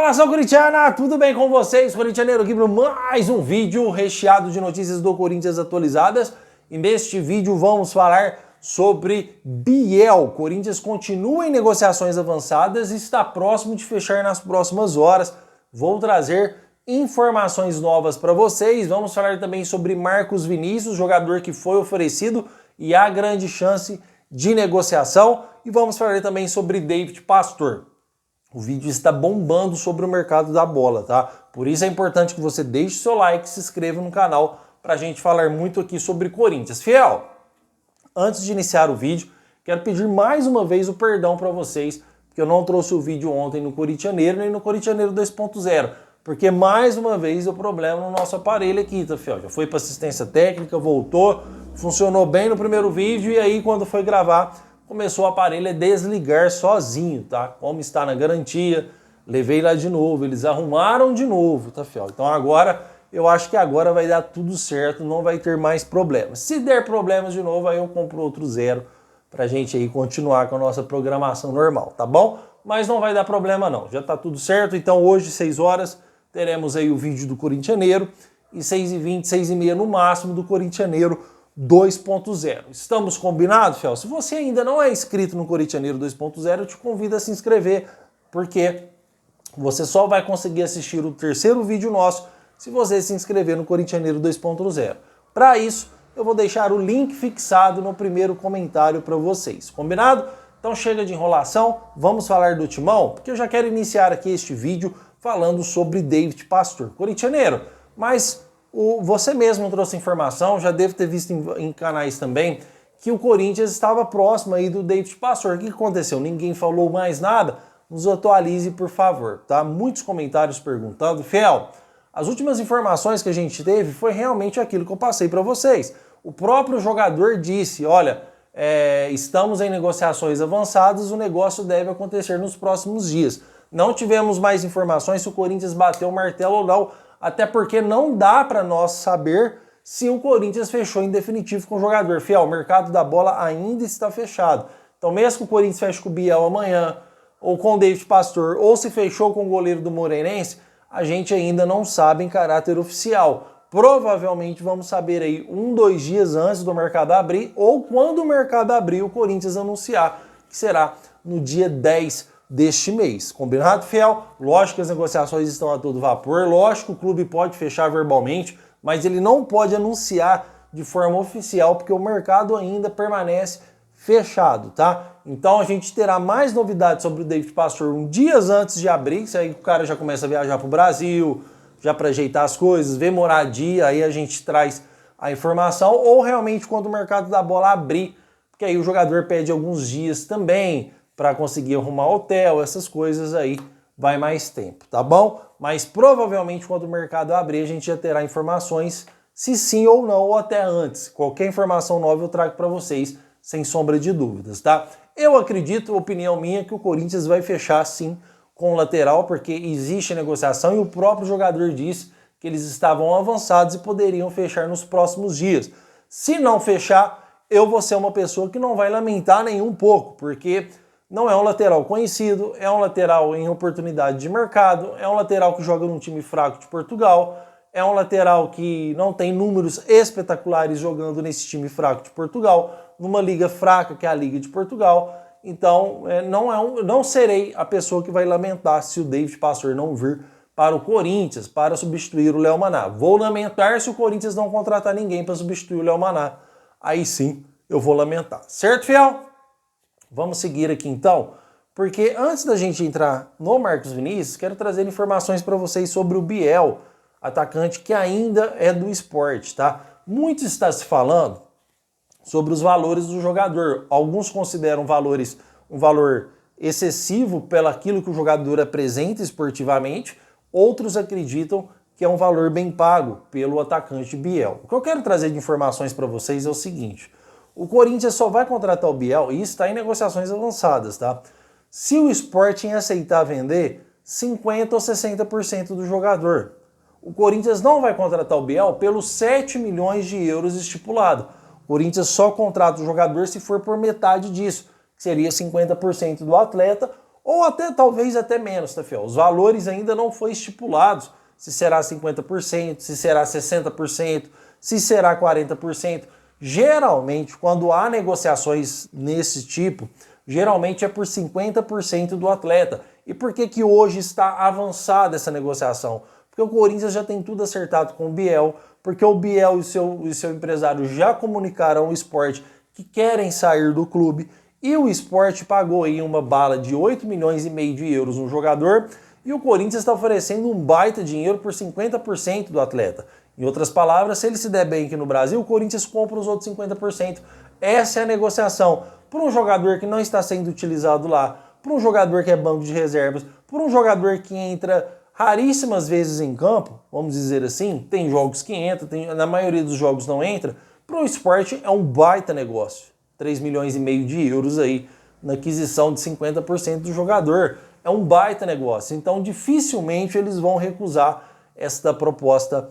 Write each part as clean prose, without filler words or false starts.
Fala, nação corintiana, tudo bem com vocês? Corintianeiro aqui para mais um vídeo recheado de notícias do Corinthians atualizadas. E neste vídeo vamos falar sobre Biel. Corinthians continua em negociações avançadas e está próximo de fechar nas próximas horas. Vou trazer informações novas para vocês. Vamos falar também sobre Marcos Vinícius, jogador que foi oferecido e há grande chance de negociação. E vamos falar também sobre David Pastor. O vídeo está bombando sobre o mercado da bola, tá? Por isso é importante que você deixe seu like e se inscreva no canal para a gente falar muito aqui sobre Corinthians. Fiel, antes de iniciar o vídeo, quero pedir mais uma vez o perdão para vocês, porque eu não trouxe o vídeo ontem no Corintianeiro nem no Corintianeiro 2.0, porque mais uma vez o problema no nosso aparelho aqui, tá, Fiel? Já foi para assistência técnica, voltou, funcionou bem no primeiro vídeo e aí quando foi gravar começou o aparelho a desligar sozinho, tá? Como está na garantia, levei lá de novo, eles arrumaram de novo, tá, Fiel? Então agora, eu acho que agora vai dar tudo certo, não vai ter mais problemas. Se der problemas de novo, aí eu compro outro zero pra gente aí continuar com a nossa programação normal, tá bom? Mas não vai dar problema não, já tá tudo certo. Então hoje, 6 horas, teremos aí o vídeo do Corintianeiro e 6h20, 6h30 no máximo do Corintianeiro 2.0. Estamos combinados, Fiel? Se você ainda não é inscrito no Corintianeiro 2.0, eu te convido a se inscrever, porque você só vai conseguir assistir o terceiro vídeo nosso se você se inscrever no Corintianeiro 2.0. Para isso, eu vou deixar o link fixado no primeiro comentário para vocês. Combinado? Então chega de enrolação, vamos falar do Timão, porque eu já quero iniciar aqui este vídeo falando sobre David Pastor. Corintianeiro, mas você mesmo trouxe informação, já deve ter visto em canais também, que o Corinthians estava próximo aí do David Pastor. O que aconteceu? Ninguém falou mais nada? Nos atualize, por favor, tá? Muitos comentários perguntando. Fiel, as últimas informações que a gente teve foi realmente aquilo que eu passei para vocês. O próprio jogador disse, olha, estamos em negociações avançadas, o negócio deve acontecer nos próximos dias. Não tivemos mais informações se o Corinthians bateu o martelo ou não, até porque não dá para nós saber se o Corinthians fechou em definitivo com o jogador. Fiel, o mercado da bola ainda está fechado. Então mesmo que o Corinthians feche com o Biel amanhã, ou com o David Pastor, ou se fechou com o goleiro do Moreirense, a gente ainda não sabe em caráter oficial. Provavelmente vamos saber aí 1-2 dias antes do mercado abrir, ou quando o mercado abrir, o Corinthians anunciar, que será no dia 10 deste mês. Combinado, Fiel? Lógico que as negociações estão a todo vapor, lógico que o clube pode fechar verbalmente, mas ele não pode anunciar de forma oficial, porque o mercado ainda permanece fechado, tá? Então a gente terá mais novidades sobre o David Pastor dias antes de abrir, se aí o cara já começa a viajar para o Brasil, já para ajeitar as coisas, ver moradia, aí a gente traz a informação, ou realmente quando o mercado da bola abrir, porque aí o jogador pede alguns dias também, para conseguir arrumar hotel, essas coisas aí, vai mais tempo, tá bom? Mas provavelmente quando o mercado abrir, a gente já terá informações, se sim ou não, ou até antes. Qualquer informação nova eu trago para vocês, sem sombra de dúvidas, tá? Eu acredito, opinião minha, que o Corinthians vai fechar sim com o lateral, porque existe negociação e o próprio jogador disse que eles estavam avançados e poderiam fechar nos próximos dias. Se não fechar, eu vou ser uma pessoa que não vai lamentar nem um pouco, porque não é um lateral conhecido, é um lateral em oportunidade de mercado, é um lateral que joga num time fraco de Portugal, é um lateral que não tem números espetaculares jogando nesse time fraco de Portugal, numa liga fraca que é a Liga de Portugal. Então não serei a pessoa que vai lamentar se o David Pastor não vir para o Corinthians para substituir o Léo Maná. Vou lamentar se o Corinthians não contratar ninguém para substituir o Léo Maná. Aí sim eu vou lamentar. Certo, Fiel? Vamos seguir aqui então, porque antes da gente entrar no Marcos Vinícius, quero trazer informações para vocês sobre o Biel, atacante que ainda é do Sport, tá? Muito está se falando sobre os valores do jogador. Alguns consideram um valor excessivo pelo aquilo que o jogador apresenta esportivamente, outros acreditam que é um valor bem pago pelo atacante Biel. O que eu quero trazer de informações para vocês é o seguinte: o Corinthians só vai contratar o Biel e está em negociações avançadas, tá? Se o Sporting aceitar vender 50% ou 60% do jogador. O Corinthians não vai contratar o Biel pelos 7 milhões de euros estipulado. O Corinthians só contrata o jogador se for por metade disso, que seria 50% do atleta ou até talvez até menos, tá, fiel? Os valores ainda não foram estipulados, se será 50%, se será 60%, se será 40%. Geralmente, quando há negociações nesse tipo, geralmente é por 50% do atleta. E por que que hoje está avançada essa negociação? Porque o Corinthians já tem tudo acertado com o Biel, porque o Biel e seu empresário já comunicaram ao Sport que querem sair do clube, e o Sport pagou aí uma bala de 8,5 milhões de euros no jogador, e o Corinthians está oferecendo um baita dinheiro por 50% do atleta. Em outras palavras, se ele se der bem aqui no Brasil, o Corinthians compra os outros 50%. Essa é a negociação. Por um jogador que não está sendo utilizado lá, por um jogador que é banco de reservas, por um jogador que entra raríssimas vezes em campo, vamos dizer assim, tem jogos que entra, na maioria dos jogos não entra, para o Sport é um baita negócio. 3,5 milhões de euros aí na aquisição de 50% do jogador. É um baita negócio. Então dificilmente eles vão recusar esta proposta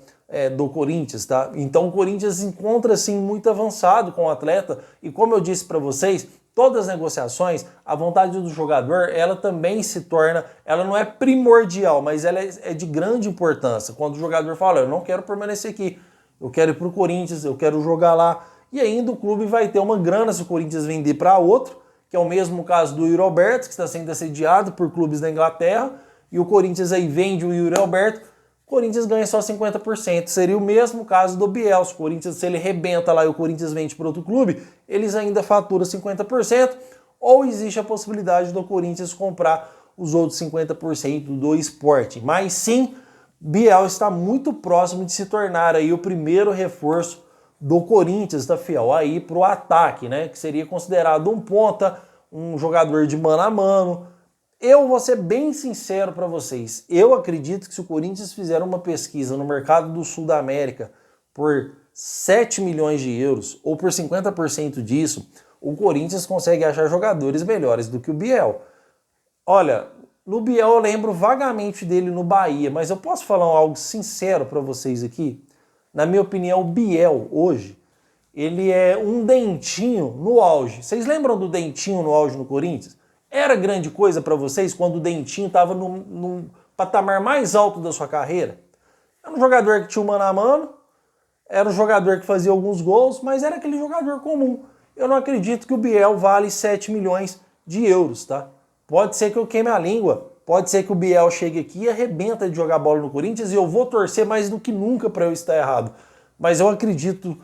do Corinthians, tá? Então o Corinthians encontra assim muito avançado com o atleta, e como eu disse para vocês, todas as negociações, a vontade do jogador, ela também se torna, ela não é primordial, mas ela é de grande importância. Quando o jogador fala, eu não quero permanecer aqui, eu quero ir para o Corinthians, eu quero jogar lá, e ainda o clube vai ter uma grana se o Corinthians vender para outro, que é o mesmo caso do Yuri Alberto, que está sendo assediado por clubes da Inglaterra, e o Corinthians aí vende o Yuri Alberto, o Corinthians ganha só 50%. Seria o mesmo caso do Biel. Se o Corinthians, se ele rebenta lá e o Corinthians vende para outro clube, eles ainda faturam 50%, ou existe a possibilidade do Corinthians comprar os outros 50% do Sport. Mas sim, Biel está muito próximo de se tornar aí o primeiro reforço do Corinthians, tá, fiel? Aí pro ataque, né? Que seria considerado um ponta, um jogador de mano a mano. Eu vou ser bem sincero para vocês. Eu acredito que se o Corinthians fizer uma pesquisa no mercado do Sul da América por 7 milhões de euros ou por 50% disso, o Corinthians consegue achar jogadores melhores do que o Biel. Olha, no Biel eu lembro vagamente dele no Bahia, mas eu posso falar algo sincero para vocês aqui? Na minha opinião, o Biel hoje, ele é um Dentinho no auge. Vocês lembram do Dentinho no auge no Corinthians? Era grande coisa para vocês quando o Dentinho estava num patamar mais alto da sua carreira? Era um jogador que tinha um mano a mano, era um jogador que fazia alguns gols, mas era aquele jogador comum. Eu não acredito que o Biel vale 7 milhões de euros, tá? Pode ser que eu queime a língua, pode ser que o Biel chegue aqui e arrebenta de jogar bola no Corinthians e eu vou torcer mais do que nunca para eu estar errado. Mas eu acredito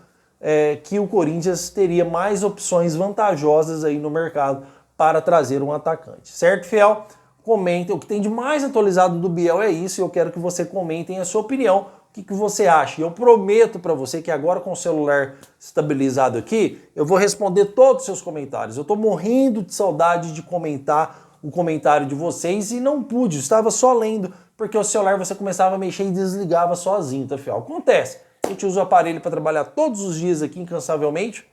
que o Corinthians teria mais opções vantajosas aí no mercado para trazer um atacante. Certo, fiel? Comentem. O que tem de mais atualizado do Biel é isso, e eu quero que você comentem a sua opinião, o que você acha. E eu prometo para você que agora com o celular estabilizado aqui, eu vou responder todos os seus comentários. Eu estou morrendo de saudade de comentar o comentário de vocês e não pude, estava só lendo, porque o celular você começava a mexer e desligava sozinho, tá, fiel? Acontece. A gente usa o aparelho para trabalhar todos os dias aqui incansavelmente,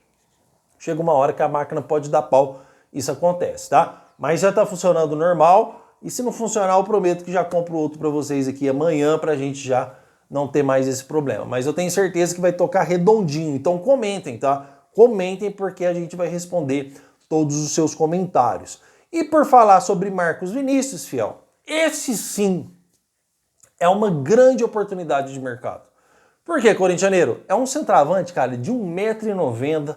chega uma hora que a máquina pode dar pau. Isso acontece, tá? Mas já está funcionando normal, e se não funcionar, eu prometo que já compro outro para vocês aqui amanhã, para a gente já não ter mais esse problema. Mas eu tenho certeza que vai tocar redondinho, então comentem, tá? Comentem, porque a gente vai responder todos os seus comentários. E por falar sobre Marcos Vinícius, fiel, esse sim é uma grande oportunidade de mercado. Por quê, corintianeiro? É um centroavante, cara, de 1,90 m,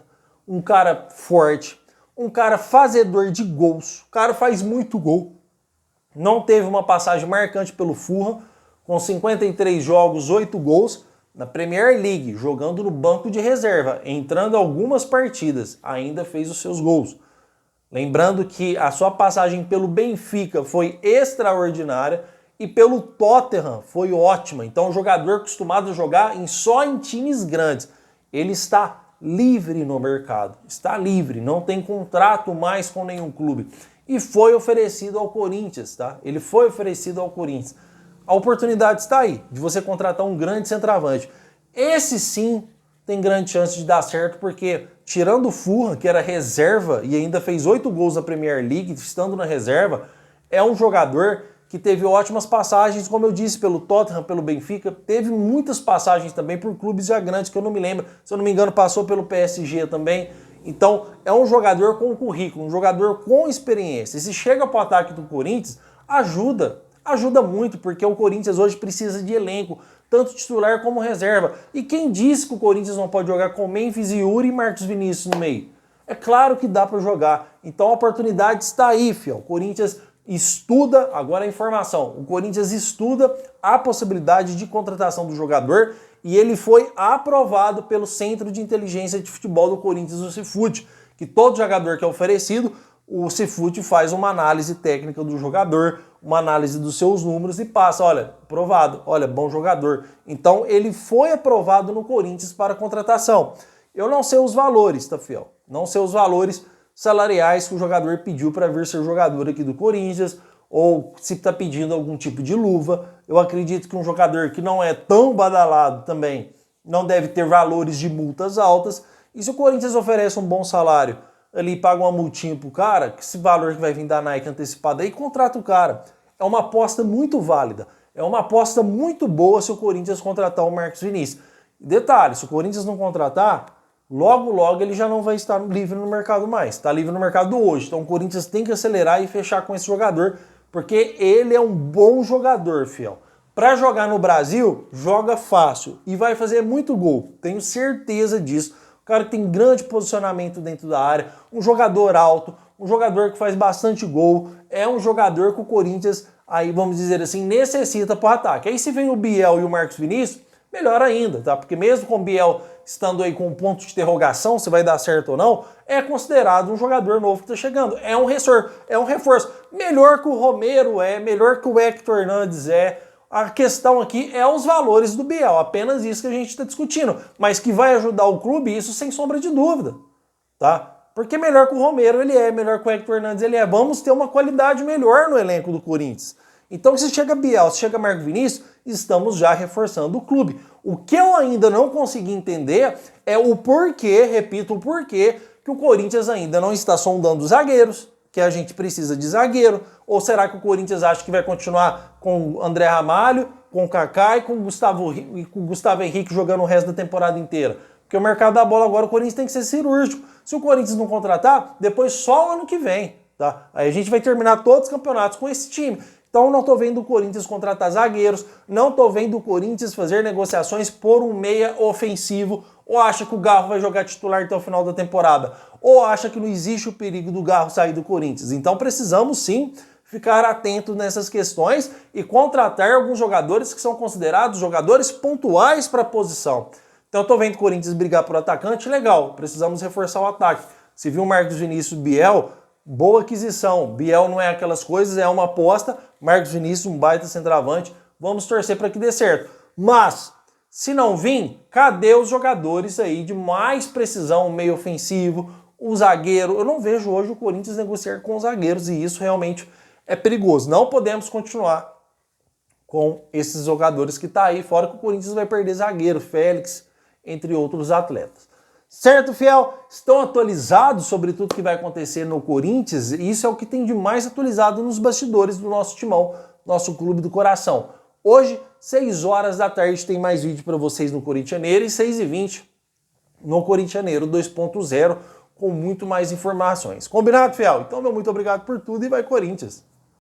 um cara forte, um cara fazedor de gols, o cara faz muito gol. Não teve uma passagem marcante pelo Fulham, com 53 jogos, 8 gols, na Premier League, jogando no banco de reserva, entrando algumas partidas, ainda fez os seus gols. Lembrando que a sua passagem pelo Benfica foi extraordinária e pelo Tottenham foi ótima. Então, um jogador acostumado a jogar só em times grandes, ele está livre no mercado, está livre, não tem contrato mais com nenhum clube. E foi oferecido ao Corinthians, tá? Ele foi oferecido ao Corinthians. A oportunidade está aí, de você contratar um grande centroavante. Esse sim tem grande chance de dar certo, porque tirando o Fulham, que era reserva e ainda fez 8 gols na Premier League, estando na reserva, é um jogador que teve ótimas passagens, como eu disse, pelo Tottenham, pelo Benfica, teve muitas passagens também por clubes já grandes, que eu não me lembro, se eu não me engano passou pelo PSG também, Então, é um jogador com currículo, um jogador com experiência. E se chega para o ataque do Corinthians, ajuda muito, porque o Corinthians hoje precisa de elenco, tanto titular como reserva. E quem disse que o Corinthians não pode jogar com Memphis, Yuri e Marcos Vinícius no meio? É claro que dá para jogar. Então a oportunidade está aí, fiel. O Corinthians estuda, agora a informação, o Corinthians estuda a possibilidade de contratação do jogador e ele foi aprovado pelo Centro de Inteligência de Futebol do Corinthians, o Cifute, que todo jogador que é oferecido, o Cifute faz uma análise técnica do jogador, uma análise dos seus números e passa, olha, aprovado, olha, bom jogador. Então ele foi aprovado no Corinthians para contratação. Eu não sei os valores, tá, fiel? Não sei os valores salariais que o jogador pediu para vir ser jogador aqui do Corinthians, ou se está pedindo algum tipo de luva. Eu acredito que um jogador que não é tão badalado também não deve ter valores de multas altas. E se o Corinthians oferece um bom salário, ali paga uma multinha pro cara, que esse valor que vai vir da Nike antecipado aí, contrata o cara. É uma aposta muito válida. É uma aposta muito boa se o Corinthians contratar o Marcos Vinícius. Detalhe, se o Corinthians não contratar, logo ele já não vai estar livre no mercado mais. Está livre no mercado hoje. Então o Corinthians tem que acelerar e fechar com esse jogador, porque ele é um bom jogador, fiel. Para jogar no Brasil, joga fácil e vai fazer muito gol. Tenho certeza disso. O cara que tem grande posicionamento dentro da área, um jogador alto, um jogador que faz bastante gol, é um jogador que o Corinthians, aí vamos dizer assim, necessita para o ataque. Aí se vem o Biel e o Marcos Vinícius, melhor ainda, tá? Porque mesmo com o Biel estando aí com um ponto de interrogação, se vai dar certo ou não, é considerado um jogador novo que está chegando. É um reforço. Melhor que o Romero melhor que o Hector Hernandes A questão aqui é os valores do Biel, apenas isso que a gente está discutindo. Mas que vai ajudar o clube, isso sem sombra de dúvida, tá? Porque melhor que o Romero melhor que o Hector Hernandes Vamos ter uma qualidade melhor no elenco do Corinthians. Então se chega Biel, se chega Marcos Vinícius, estamos já reforçando o clube. O que eu ainda não consegui entender é o porquê, repito, o porquê que o Corinthians ainda não está sondando os zagueiros, que a gente precisa de zagueiro, ou será que o Corinthians acha que vai continuar com o André Ramalho, com o Kaká e com o Gustavo Henrique jogando o resto da temporada inteira? Porque o mercado da bola agora, o Corinthians tem que ser cirúrgico. Se o Corinthians não contratar, depois só o ano que vem, tá? Aí a gente vai terminar todos os campeonatos com esse time. Então não tô vendo o Corinthians contratar zagueiros, não tô vendo o Corinthians fazer negociações por um meia ofensivo, ou acha que o Garro vai jogar titular até o final da temporada, ou acha que não existe o perigo do Garro sair do Corinthians. Então precisamos sim ficar atentos nessas questões e contratar alguns jogadores que são considerados jogadores pontuais para a posição. Então eu tô vendo o Corinthians brigar por atacante, legal, precisamos reforçar o ataque. Se viu o Marcos Vinícius Biel, boa aquisição. Biel não é aquelas coisas, é uma aposta. Marcos Vinícius, um baita centroavante. Vamos torcer para que dê certo. Mas, se não vir, cadê os jogadores aí de mais precisão, meio ofensivo, o zagueiro? Eu não vejo hoje o Corinthians negociar com os zagueiros e isso realmente é perigoso. Não podemos continuar com esses jogadores que tá aí, fora que o Corinthians vai perder zagueiro, Félix, entre outros atletas. Certo, fiel? Estão atualizados sobre tudo que vai acontecer no Corinthians? Isso é o que tem de mais atualizado nos bastidores do nosso timão, nosso clube do coração. Hoje, 6 horas da tarde, tem mais vídeo para vocês no Corintianeiro e 6h20 no Corintianeiro 2.0 com muito mais informações. Combinado, fiel? Então, meu muito obrigado por tudo e vai Corinthians!